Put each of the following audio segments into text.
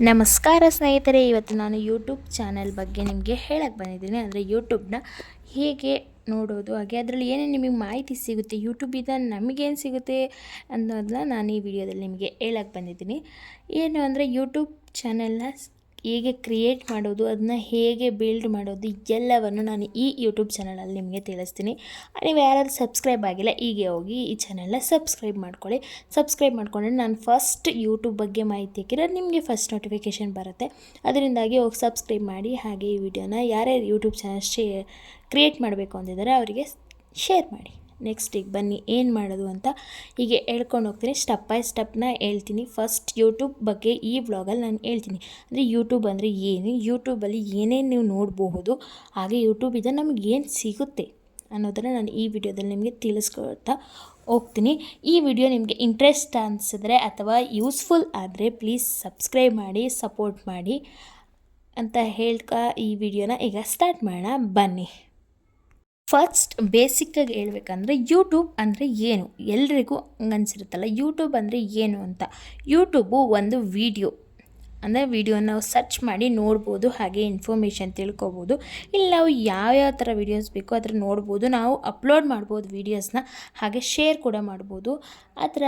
ನಮಸ್ಕಾರ ಸ್ನೇಹಿತರೆ, ಇವತ್ತು ನಾನು ಯೂಟ್ಯೂಬ್ ಚಾನಲ್ ಬಗ್ಗೆ ನಿಮಗೆ ಹೇಳಕ್ಕೆ ಬಂದಿದ್ದೀನಿ. ಅಂದರೆ ಯೂಟ್ಯೂಬ್ನ ಹೇಗೆ ನೋಡೋದು, ಹಾಗೆ ಅದರಲ್ಲಿ ಏನೇನು ನಿಮಗೆ ಮಾಹಿತಿ ಸಿಗುತ್ತೆ, ಯೂಟ್ಯೂಬಿಂದ ನಮಗೇನು ಸಿಗುತ್ತೆ ಅನ್ನೋದನ್ನ ನಾನು ಈ ವಿಡಿಯೋದಲ್ಲಿ ನಿಮಗೆ ಹೇಳಕ್ಕೆ ಬಂದಿದ್ದೀನಿ. ಏನು ಅಂದರೆ ಯೂಟ್ಯೂಬ್ ಚಾನಲ್ನ ಹೇಗೆ ಕ್ರಿಯೇಟ್ ಮಾಡೋದು, ಅದನ್ನ ಹೇಗೆ ಬಿಲ್ಡ್ ಮಾಡೋದು ಎಲ್ಲವನ್ನು ನಾನು ಈ ಯೂಟ್ಯೂಬ್ ಚಾನಲಲ್ಲಿ ನಿಮಗೆ ತಿಳಿಸ್ತೀನಿ. ನೀವು ಯಾರಾದರೂ ಸಬ್ಸ್ಕ್ರೈಬ್ ಆಗಿಲ್ಲ, ಹೀಗೆ ಹೋಗಿ ಈ ಚಾನಲ್ನ ಸಬ್ಸ್ಕ್ರೈಬ್ ಮಾಡ್ಕೊಳ್ಳಿ. ಸಬ್ಸ್ಕ್ರೈಬ್ ಮಾಡ್ಕೊಂಡ್ರೆ ನಾನು ಫಸ್ಟ್ ಯೂಟ್ಯೂಬ್ ಬಗ್ಗೆ ಮಾಹಿತಿ ಹಾಕಿದ್ರೆ ನಿಮಗೆ ಫಸ್ಟ್ ನೋಟಿಫಿಕೇಷನ್ ಬರುತ್ತೆ. ಅದರಿಂದಾಗಿ ಹೋಗಿ ಸಬ್ಸ್ಕ್ರೈಬ್ ಮಾಡಿ. ಹಾಗೆ ಈ ವಿಡಿಯೋನ ಯಾರ್ಯಾರು ಯೂಟ್ಯೂಬ್ ಚಾನಲ್ ಕ್ರಿಯೇಟ್ ಮಾಡಬೇಕು ಅಂತಿದ್ದಾರೆ ಅವರಿಗೆ ಶೇರ್ ಮಾಡಿ. ನೆಕ್ಸ್ಟ್ ಈಗ ಬನ್ನಿ ಏನು ಮಾಡೋದು ಅಂತ ಹೀಗೆ ಹೇಳ್ಕೊಂಡು ಹೋಗ್ತೀನಿ. ಸ್ಟೆಪ್ ಬೈ ಸ್ಟೆಪ್ನ ಹೇಳ್ತೀನಿ. ಫಸ್ಟ್ ಯೂಟ್ಯೂಬ್ ಬಗ್ಗೆ ಈ ವ್ಲಾಗಲ್ಲಿ ನಾನು ಹೇಳ್ತೀನಿ. ಅಂದರೆ ಯೂಟ್ಯೂಬ್ ಅಂದರೆ ಏನು, ಯೂಟ್ಯೂಬಲ್ಲಿ ಏನೇನು ನೀವು ನೋಡಬಹುದು, ಹಾಗೆ ಯೂಟ್ಯೂಬಿಂದ ನಮಗೆ ಏನು ಸಿಗುತ್ತೆ ಅನ್ನೋದನ್ನು ನಾನು ಈ ವಿಡಿಯೋದಲ್ಲಿ ನಿಮಗೆ ತಿಳಿಸ್ಕೊಳ್ತಾ ಹೋಗ್ತೀನಿ. ಈ ವಿಡಿಯೋ ನಿಮಗೆ ಇಂಟ್ರೆಸ್ಟ್ ಅನಿಸಿದ್ರೆ ಅಥವಾ ಯೂಸ್ಫುಲ್ ಆದರೆ ಪ್ಲೀಸ್ ಸಬ್ಸ್ಕ್ರೈಬ್ ಮಾಡಿ, ಸಪೋರ್ಟ್ ಮಾಡಿ ಅಂತ ಹೇಳ್ತಾ ಈ ವಿಡಿಯೋನ ಈಗ ಸ್ಟಾರ್ಟ್ ಮಾಡೋಣ ಬನ್ನಿ. ಫಸ್ಟ್ ಬೇಸಿಕ್ಕಾಗಿ ಹೇಳ್ಬೇಕಂದ್ರೆ ಯೂಟ್ಯೂಬ್ ಅಂದರೆ ಏನು, ಎಲ್ರಿಗೂ ಹಂಗನ್ಸಿರುತ್ತಲ್ಲ ಯೂಟ್ಯೂಬ್ ಅಂದರೆ ಏನು ಅಂತ. ಯೂಟ್ಯೂಬು ಒಂದು ಅಂದರೆ ವಿಡಿಯೋನ ನಾವು ಸರ್ಚ್ ಮಾಡಿ ನೋಡ್ಬೋದು, ಹಾಗೆ ಇನ್ಫಾರ್ಮೇಷನ್ ತಿಳ್ಕೊಬೋದು. ಇಲ್ಲಿ ನಾವು ಯಾವ್ಯಾವ ಥರ ವೀಡಿಯೋಸ್ ಬೇಕೋ ಅದರ ನೋಡ್ಬೋದು. ನಾವು ಅಪ್ಲೋಡ್ ಮಾಡ್ಬೋದು ವೀಡಿಯೋಸ್ನ, ಹಾಗೆ ಶೇರ್ ಕೂಡ ಮಾಡ್ಬೋದು. ಆ ಥರ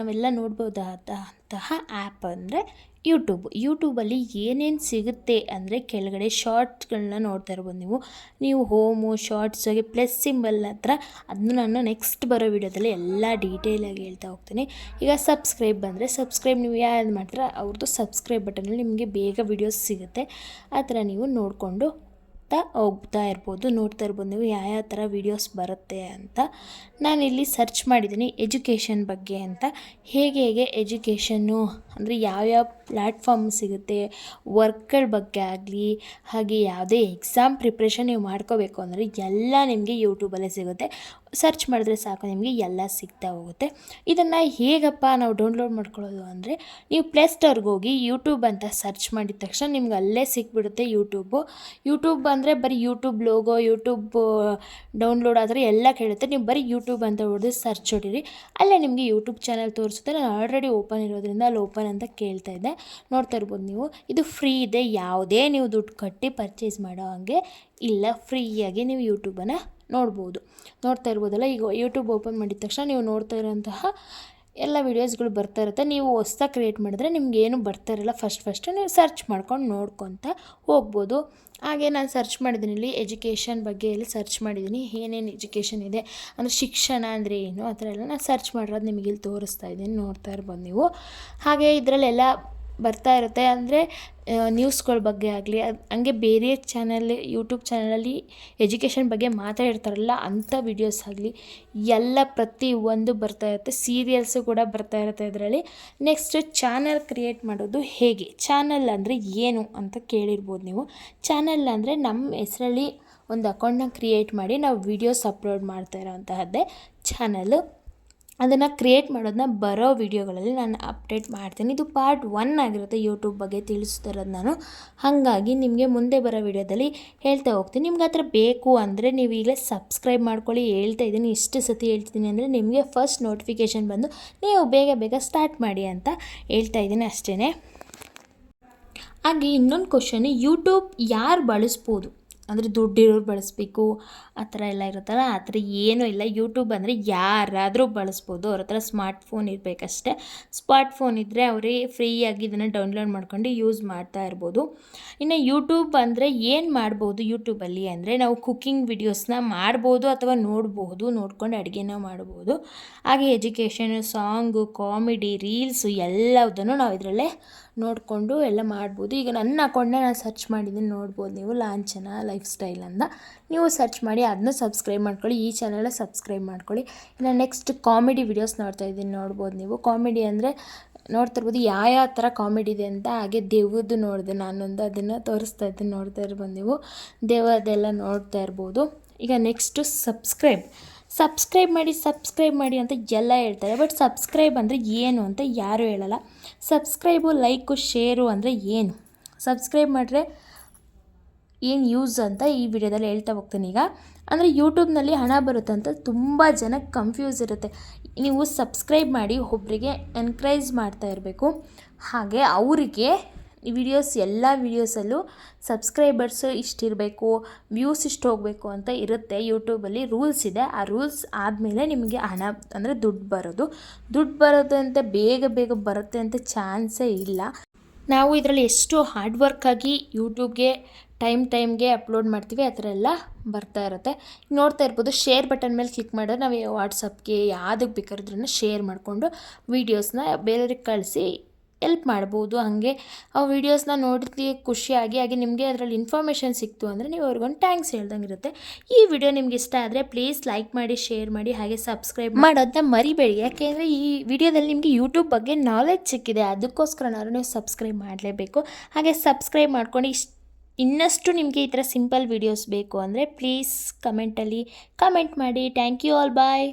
ನಾವೆಲ್ಲ ನೋಡ್ಬೋದಾದಂತಹ ಆ್ಯಪ್ ಅಂದರೆ ಯೂಟ್ಯೂಬಲ್ಲಿ ಏನೇನು ಸಿಗುತ್ತೆ ಅಂದರೆ ಕೆಳಗಡೆ ಶಾರ್ಟ್ಸ್ಗಳನ್ನ ನೋಡ್ತಾ ಇರ್ಬೋದು ನೀವು ಹೋಮು ಶಾರ್ಟ್ಸ್ ಹಾಗೆ ಪ್ಲಸ್ ಸಿಂಬಲ್ ಹತ್ರ. ಅದನ್ನು ನಾನು ನೆಕ್ಸ್ಟ್ ಬರೋ ವಿಡಿಯೋದಲ್ಲಿ ಎಲ್ಲ ಡೀಟೇಲಾಗಿ ಹೇಳ್ತಾ ಹೋಗ್ತೀನಿ. ಈಗ ಸಬ್ಸ್ಕ್ರೈಬ್ ಬಂದರೆ ಸಬ್ಸ್ಕ್ರೈಬ್ ನೀವು ಯಾರು ಮಾಡ್ತೀರ ಅವ್ರದ್ದು ಸಬ್ಸ್ಕ್ರೈಬ್ ಬಟನಲ್ಲಿ ನಿಮಗೆ ಬೇಗ ವಿಡಿಯೋಸ್ ಸಿಗುತ್ತೆ. ಆ ಥರ ನೀವು ನೋಡಿಕೊಂಡು ಹೋಗ್ತಾ ಇರ್ಬೋದು, ನೋಡ್ತಾ ಇರ್ಬೋದು ನೀವು ಯಾವ ಥರ ವೀಡಿಯೋಸ್ ಬರುತ್ತೆ ಅಂತ. ನಾನಿಲ್ಲಿ ಸರ್ಚ್ ಮಾಡಿದ್ದೀನಿ ಎಜುಕೇಷನ್ ಬಗ್ಗೆ ಅಂತ. ಹೇಗೆ ಎಜುಕೇಷನ್ನು ಅಂದರೆ ಯಾವ್ಯಾವ ಪ್ಲ್ಯಾಟ್ಫಾರ್ಮ್ ಸಿಗುತ್ತೆ, ವರ್ಕ್ಗಳ ಬಗ್ಗೆ ಆಗಲಿ, ಹಾಗೆ ಯಾವುದೇ ಎಕ್ಸಾಮ್ ಪ್ರಿಪ್ರೇಷನ್ ನೀವು ಮಾಡ್ಕೋಬೇಕು ಅಂದರೆ ಎಲ್ಲ ನಿಮಗೆ ಯೂಟ್ಯೂಬಲ್ಲೇ ಸಿಗುತ್ತೆ. ಸರ್ಚ್ ಮಾಡಿದ್ರೆ ಸಾಕು, ನಿಮಗೆ ಎಲ್ಲ ಸಿಗ್ತಾ ಹೋಗುತ್ತೆ. ಇದನ್ನು ಹೇಗಪ್ಪ ನಾವು ಡೌನ್ಲೋಡ್ ಮಾಡ್ಕೊಳ್ಳೋದು ಅಂದರೆ, ನೀವು ಪ್ಲೇಸ್ಟೋರ್ಗೆ ಹೋಗಿ ಯೂಟ್ಯೂಬ್ ಅಂತ ಸರ್ಚ್ ಮಾಡಿದ ತಕ್ಷಣ ನಿಮ್ಗೆ ಅಲ್ಲೇ ಸಿಕ್ಬಿಡುತ್ತೆ ಯೂಟ್ಯೂಬ್ ಅಂದರೆ ಬರೀ ಯೂಟ್ಯೂಬ್ ಲೋಗೋ, ಯೂಟ್ಯೂಬ್ ಡೌನ್ಲೋಡ್ ಆದರೆ ಎಲ್ಲ ಕೇಳುತ್ತೆ. ನೀವು ಬರೀ ಯೂಟ್ಯೂಬ್ ಅಂತ ಹೊಡೆದು ಸರ್ಚ್ ಹೊಡೀರಿ, ಅಲ್ಲೇ ನಿಮಗೆ ಯೂಟ್ಯೂಬ್ ಚಾನಲ್ ತೋರಿಸುತ್ತೆ. ನಾನು ಆಲ್ರೆಡಿ ಓಪನ್ ಇರೋದ್ರಿಂದ ಅಲ್ಲಿ ಓಪನ್ ಅಂತ ಕೇಳ್ತಾ ಇದ್ದೆ, ನೋಡ್ತಾ ಇರ್ಬೋದು ನೀವು. ಇದು ಫ್ರೀ ಇದೆ, ಯಾವುದೇ ನೀವು ದುಡ್ಡು ಕಟ್ಟಿ ಪರ್ಚೇಸ್ ಮಾಡೋ ಹಾಗೆ ಇಲ್ಲ, ಫ್ರೀಯಾಗಿ ನೀವು ಯೂಟ್ಯೂಬನ್ನು ನೋಡ್ತಾ ಇರ್ಬೋದಲ್ಲ. ಈಗ ಯೂಟ್ಯೂಬ್ ಓಪನ್ ಮಾಡಿದ ತಕ್ಷಣ ನೀವು ನೋಡ್ತಾ ಇರೋಂತಹ ಎಲ್ಲ ವೀಡಿಯೋಸ್ಗಳು ಬರ್ತಾ ಇರುತ್ತೆ. ನೀವು ಹೊಸ್ದಾಗಿ ಕ್ರಿಯೇಟ್ ಮಾಡಿದ್ರೆ ನಿಮ್ಗೆ ಏನು ಬರ್ತಾ ಇರಲ್ಲ. ಫಸ್ಟು ನೀವು ಸರ್ಚ್ ಮಾಡ್ಕೊಂಡು ನೋಡ್ಕೊತ ಹೋಗ್ಬೋದು. ಹಾಗೆ ನಾನು ಸರ್ಚ್ ಮಾಡಿದ್ದೀನಿ, ಇಲ್ಲಿ ಎಜುಕೇಷನ್ ಬಗ್ಗೆ ಇಲ್ಲಿ ಸರ್ಚ್ ಮಾಡಿದ್ದೀನಿ. ಏನೇನು ಎಜುಕೇಷನ್ ಇದೆ ಅಂದರೆ ಶಿಕ್ಷಣ ಅಂದರೆ ಏನು ಆ ಥರ ಎಲ್ಲ ನಾನು ಸರ್ಚ್ ಮಾಡಿರೋದು ನಿಮಗೆ ಇಲ್ಲಿ ತೋರಿಸ್ತಾ ಇದ್ದೀನಿ, ನೋಡ್ತಾ ಇರ್ಬೋದು ನೀವು. ಹಾಗೆ ಇದರಲ್ಲೆಲ್ಲ ಬರ್ತಾ ಇರುತ್ತೆ. ಅಂದರೆ ನ್ಯೂಸ್ಗಳ ಬಗ್ಗೆ ಆಗಲಿ, ಹಂಗೆ ಬೇರೆ ಯೂಟ್ಯೂಬ್ ಚಾನಲಲ್ಲಿ ಎಜುಕೇಷನ್ ಬಗ್ಗೆ ಮಾತಾಡಿರ್ತಾರಲ್ಲ ಅಂಥ ವೀಡಿಯೋಸ್ ಆಗಲಿ ಎಲ್ಲ ಪ್ರತಿಯೊಂದು ಬರ್ತಾ ಇರುತ್ತೆ. ಸೀರಿಯಲ್ಸು ಕೂಡ ಬರ್ತಾ ಇರುತ್ತೆ ಇದರಲ್ಲಿ. ನೆಕ್ಸ್ಟ್ ಚಾನಲ್ ಕ್ರಿಯೇಟ್ ಮಾಡೋದು ಹೇಗೆ, ಚಾನಲ್ ಅಂದರೆ ಏನು ಅಂತ ಕೇಳಿರ್ಬೋದು ನೀವು. ಚಾನಲ್ ಅಂದರೆ ನಮ್ಮ ಹೆಸರಲ್ಲಿ ಒಂದು ಅಕೌಂಟ್ನ ಕ್ರಿಯೇಟ್ ಮಾಡಿ ನಾವು ವೀಡಿಯೋಸ್ ಅಪ್ಲೋಡ್ ಮಾಡ್ತಾ ಇರೋಂತಹದ್ದೇ ಚಾನಲ್ಲು. ಅದನ್ನು ಕ್ರಿಯೇಟ್ ಮಾಡೋದನ್ನ ಬರೋ ವಿಡಿಯೋಗಳಲ್ಲಿ ನಾನು ಅಪ್ಡೇಟ್ ಮಾಡ್ತೀನಿ. ಇದು ಪಾರ್ಟ್ 1 ಆಗಿರುತ್ತೆ ಯೂಟ್ಯೂಬ್ ಬಗ್ಗೆ ತಿಳಿಸ್ತಿರೋದು ನಾನು. ಹಾಗಾಗಿ ನಿಮಗೆ ಮುಂದೆ ಬರೋ ವಿಡಿಯೋದಲ್ಲಿ ಹೇಳ್ತಾ ಹೋಗ್ತೀನಿ. ನಿಮ್ಗೆ ಆ ಥರ ಬೇಕು ಅಂದರೆ ನೀವು ಈಗಲೇ ಸಬ್ಸ್ಕ್ರೈಬ್ ಮಾಡ್ಕೊಳ್ಳಿ. ಹೇಳ್ತಾ ಇದ್ದೀನಿ, ಇಷ್ಟು ಸತಿ ಹೇಳ್ತಿದ್ದೀನಿ ಅಂದರೆ ನಿಮಗೆ ಫಸ್ಟ್ ನೋಟಿಫಿಕೇಷನ್ ಬಂದು ನೀವು ಬೇಗ ಸ್ಟಾರ್ಟ್ ಮಾಡಿ ಅಂತ ಹೇಳ್ತಾ ಇದ್ದೀನಿ ಅಷ್ಟೇ. ಹಾಗೆ ಇನ್ನೊಂದು ಕ್ವಶನ್, ಯೂಟ್ಯೂಬ್ ಯಾರು ಬಳಸ್ಬೋದು ಅಂದರೆ ದುಡ್ಡಿರೋರು ಬಳಸಬೇಕು ಆ ಥರ ಎಲ್ಲ ಇರುತ್ತಲ್ಲ, ಆ ಥರ ಏನೂ ಇಲ್ಲ. ಯೂಟ್ಯೂಬ್ ಅಂದರೆ ಯಾರಾದರೂ ಬಳಸ್ಬೋದು, ಅವ್ರ ಹತ್ರ ಸ್ಮಾರ್ಟ್ಫೋನ್ ಇರಬೇಕಷ್ಟೆ. ಸ್ಮಾರ್ಟ್ಫೋನ್ ಇದ್ದರೆ ಅವರೇ ಫ್ರೀಯಾಗಿ ಇದನ್ನು ಡೌನ್ಲೋಡ್ ಮಾಡ್ಕೊಂಡು ಯೂಸ್ ಮಾಡ್ತಾ ಇರ್ಬೋದು. ಇನ್ನು ಯೂಟ್ಯೂಬ್ ಅಂದರೆ ಏನು ಮಾಡ್ಬೋದು ಯೂಟ್ಯೂಬಲ್ಲಿ ಅಂದರೆ, ನಾವು ಕುಕ್ಕಿಂಗ್ ವಿಡಿಯೋಸ್ನ ಮಾಡ್ಬೋದು ಅಥವಾ ನೋಡ್ಕೊಂಡು ಅಡುಗೆನ ಮಾಡ್ಬೋದು. ಹಾಗೆ ಎಜುಕೇಷನು, ಸಾಂಗು, ಕಾಮಿಡಿ, ರೀಲ್ಸು ಎಲ್ಲದನ್ನು ನಾವು ಇದರಲ್ಲೇ ನೋಡಿಕೊಂಡು ಎಲ್ಲ ಮಾಡ್ಬೋದು. ಈಗ ನನ್ನ ಅಕೌಂಟ್ನ ನಾನು ಸರ್ಚ್ ಮಾಡಿದ್ದೀನಿ, ನೋಡ್ಬೋದು ನೀವು, ಲಾಂಛನ ಲೈಫ್ ಸ್ಟೈಲ್ ಅಂತ. ನೀವು ಸರ್ಚ್ ಮಾಡಿ ಅದನ್ನು ಸಬ್ಸ್ಕ್ರೈಬ್ ಮಾಡ್ಕೊಳ್ಳಿ, ಈ ಚಾನಲ್ ಸಬ್ಸ್ಕ್ರೈಬ್ ಮಾಡ್ಕೊಳ್ಳಿ. ಇನ್ನು ನೆಕ್ಸ್ಟ್ ಕಾಮಿಡಿ ವಿಡಿಯೋಸ್ ನೋಡ್ತಾ ಇದ್ದೀನಿ, ನೋಡ್ಬೋದು ನೀವು. ಕಾಮಿಡಿ ಅಂದರೆ ನೋಡ್ತಾ ಇರ್ಬೋದು ಯಾವ ಥರ ಕಾಮಿಡಿ ಇದೆ ಅಂತ. ಹಾಗೆ ದೆವ್ವದ್ದು ನೋಡಿದೆ ನಾನೊಂದು, ಅದನ್ನು ತೋರಿಸ್ತಾ ಇದ್ದೀನಿ, ನೋಡ್ತಾ ಇರ್ಬೋದು ನೀವು. ದೆವ್ವದೆಲ್ಲ ನೋಡ್ತಾ ಇರ್ಬೋದು. ಈಗ ನೆಕ್ಸ್ಟು ಸಬ್ಸ್ಕ್ರೈಬ್ ಮಾಡಿ ಅಂತ ಎಲ್ಲ ಹೇಳ್ತಾರೆ. ಬಟ್ ಸಬ್ಸ್ಕ್ರೈಬ್ ಅಂದರೆ ಏನು ಅಂತ ಯಾರೂ ಹೇಳಲ್ಲ. ಸಬ್ಸ್ಕ್ರೈಬು, ಲೈಕು, ಶೇರು ಅಂದರೆ ಏನು, ಸಬ್ಸ್ಕ್ರೈಬ್ ಮಾಡಿದ್ರೆ ಏನು ಯೂಸ್ ಅಂತ ಈ ವಿಡಿಯೋದಲ್ಲಿ ಹೇಳ್ತಾ ಹೋಗ್ತೀನಿ. ಈಗ ಅಂದರೆ ಯೂಟ್ಯೂಬ್ನಲ್ಲಿ ಹಣ ಬರುತ್ತೆ ಅಂತ ತುಂಬ ಜನಕ್ಕೆ ಕನ್ಫ್ಯೂಸ್ ಇರುತ್ತೆ. ನೀವು ಸಬ್ಸ್ಕ್ರೈಬ್ ಮಾಡಿ ಒಬ್ಬರಿಗೆ ಎನ್ಕರೇಜ್ ಮಾಡ್ತಾ ಇರಬೇಕು. ಹಾಗೆ ಅವರಿಗೆ ವಿಡಿಯೋಸ್ ಎಲ್ಲ ವೀಡಿಯೋಸಲ್ಲೂ ಸಬ್ಸ್ಕ್ರೈಬರ್ಸು ಇಷ್ಟಿರಬೇಕು, ವ್ಯೂಸ್ ಇಷ್ಟು ಹೋಗಬೇಕು ಅಂತ ಇರುತ್ತೆ. ಯೂಟ್ಯೂಬಲ್ಲಿ ರೂಲ್ಸ್ ಇದೆ. ಆ ರೂಲ್ಸ್ ಆದಮೇಲೆ ನಿಮಗೆ ಹಣ ಅಂದರೆ ದುಡ್ಡು ಬರೋದು ಅಂತ ಬೇಗ ಬರುತ್ತೆ ಅಂತ ಚಾನ್ಸೇ ಇಲ್ಲ. ನಾವು ಇದರಲ್ಲಿ ಎಷ್ಟು ಹಾರ್ಡ್ ವರ್ಕಾಗಿ ಯೂಟ್ಯೂಬ್ಗೆ ಟೈಮ್ಗೆ ಅಪ್ಲೋಡ್ ಮಾಡ್ತೀವಿ ಆ ಥರ ಎಲ್ಲ ಬರ್ತಾ ಇರುತ್ತೆ. ನೋಡ್ತಾ ಇರ್ಬೋದು, ಶೇರ್ ಬಟನ್ ಮೇಲೆ ಕ್ಲಿಕ್ ಮಾಡಿದ್ರೆ ನಾವು ವಾಟ್ಸಪ್ಗೆ ಯಾವುದಕ್ಕೆ ಬೇಕಾದ್ರೂ ಶೇರ್ ಮಾಡಿಕೊಂಡು ವೀಡಿಯೋಸ್ನ ಬೇರೆಯವ್ರಿಗೆ ಕಳಿಸಿ ಎಲ್ಪ್ ಮಾಡ್ಬೋದು. ಹಾಗೆ ಆ ವೀಡಿಯೋಸ್ನ ನೋಡ್ತಿ ಖುಷಿಯಾಗಿ ಹಾಗೆ ನಿಮಗೆ ಅದರಲ್ಲಿ ಇನ್ಫಾರ್ಮೇಷನ್ ಸಿಕ್ತು ಅಂದರೆ ನೀವು ಅವ್ರಿಗೊಂದು ಥ್ಯಾಂಕ್ಸ್ ಹೇಳ್ದಂಗೆ ಇರುತ್ತೆ. ಈ ವಿಡಿಯೋ ನಿಮ್ಗೆ ಇಷ್ಟ ಆದರೆ ಪ್ಲೀಸ್ ಲೈಕ್ ಮಾಡಿ, ಶೇರ್ ಮಾಡಿ, ಹಾಗೆ ಸಬ್ಸ್ಕ್ರೈಬ್ ಮಾಡೋದನ್ನ ಮರಿಬೇಡಿ. ಯಾಕೆಂದರೆ ಈ ವಿಡಿಯೋದಲ್ಲಿ ನಿಮಗೆ ಯೂಟ್ಯೂಬ್ ಬಗ್ಗೆ ನಾಲೆಡ್ಜ್ ಸಿಕ್ಕಿದೆ, ಅದಕ್ಕೋಸ್ಕರನಾದ್ರೂ ನೀವು ಸಬ್ಸ್ಕ್ರೈಬ್ ಮಾಡಲೇಬೇಕು. ಹಾಗೆ ಸಬ್ಸ್ಕ್ರೈಬ್ ಮಾಡ್ಕೊಂಡು ಇನ್ನಷ್ಟು ನಿಮಗೆ ಈ ಥರ ಸಿಂಪಲ್ ವೀಡಿಯೋಸ್ ಬೇಕು ಅಂದರೆ ಪ್ಲೀಸ್ ಕಮೆಂಟಲ್ಲಿ ಕಮೆಂಟ್ ಮಾಡಿ. Thank you all, bye.